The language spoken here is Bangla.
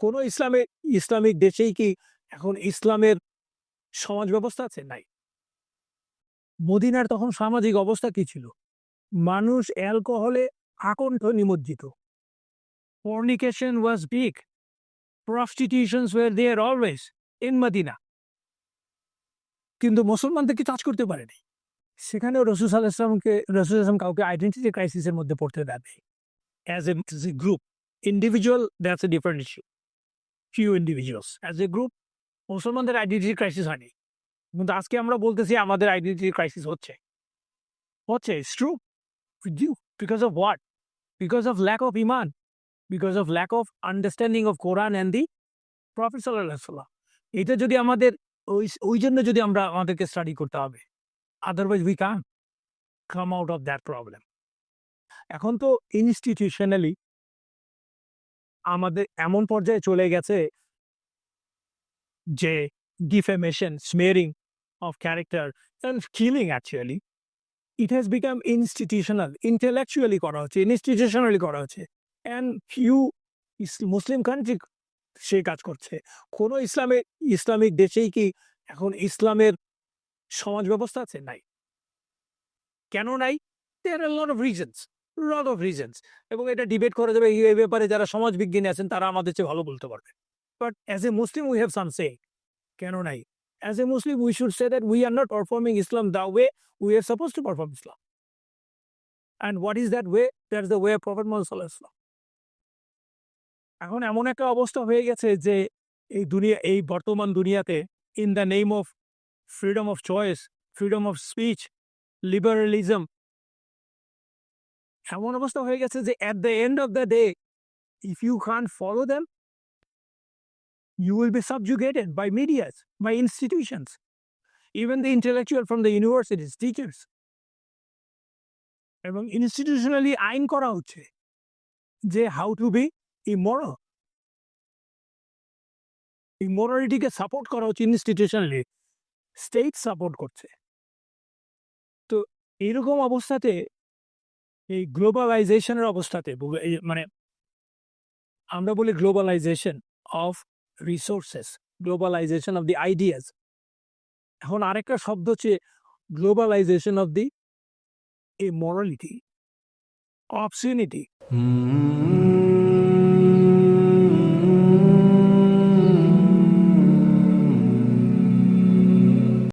কোনো ইসলামিক দেশেই কি এখন ইসলামের সমাজ ব্যবস্থা আছে? নাই। মদিনার তখন সামাজিক অবস্থা কি ছিল? মানুষ অ্যালকোহলে আকণ্ঠ নিমজ্জিত। Fornication was big. Prostitutions were there always in Medina. কিন্তু মুসলমানদেরকে টাচ করতে পারেনি। সেখানেও রাসূল সাল্লাল্লাহু আলাইহি ওয়াসাল্লাম কাউকে আইডেন্টিটি ক্রাইসিস এর মধ্যে পড়তে দেননি। As a group, individual, that's a different issue. Few individuals. As a group, মুসলমানদের আইডেন্টিটি ক্রাইসিস হয়নি। কিন্তু আজকে আমরা বলতেছি আমাদের আইডেন্টিটি ক্রাইসিস হচ্ছে। It's true. With you. Because of what? Because of lack of iman. Because of lack of understanding of Quran and the Prophet sallallahu alaihi wasallam. এটা যদি আমাদের ওই জন্য যদি আমরা আমাদেরকে স্টাডি করতে হবে। Otherwise we can't come out of that problem. এখন তো ইনস্টিটিউশনালি আমাদের এমন পর্যায়ে চলে গেছে যে defamation, smearing of character and killing actually, it has become institutional, intellectually করা হচ্ছে, institutionally করা হচ্ছে। And few মুসলিম কান্ট্রি সেই কাজ করছে। কোনো ইসলামিক দেশেই কি এখন ইসলামের সমাজ ব্যবস্থা আছে? নাই। কেন নাই? There are a lot of reasons এবং এটা ডিবেট করা যাবে এই ব্যাপারে যারা সমাজবিজ্ঞানী আছেন তারা আমাদের চেয়ে ভালো বলতে পারবে। But as a Muslim we have some say. কেন নাই? As a Muslim we should say that we are not performing Islam the way we are supposed to perform Islam. And what is that way? That's the way of Prophet Muhammad sallallahu alaihi wasallam. এখন এমন একটা অবস্থা হয়ে গেছে যে এই বর্তমান দুনিয়াতে in the name of freedom of choice, freedom of speech, liberalism, এমন অবস্থা হয়ে গেছে যে at the end of the day, if you can't follow them, you will be subjugated by medias, by institutions, even the intellectual from the universities, teachers. এবং institutionally আইন করা হচ্ছে যে how to be immoral. ইমোরালিটিকে সাপোর্ট করা হচ্ছে ইনস্টিটিউশনালি, স্টেট সাপোর্ট করছে। তো এইরকম অবস্থাতে এই গ্লোবালাইজেশনের অবস্থাতে মানে আমরা বলি globalisation of resources, globalisation of the ideas. এখন আরেকটা শব্দ হচ্ছে গ্লোবালাইজেশন অফ দি ইমোরালিটি, অবসিনিটি।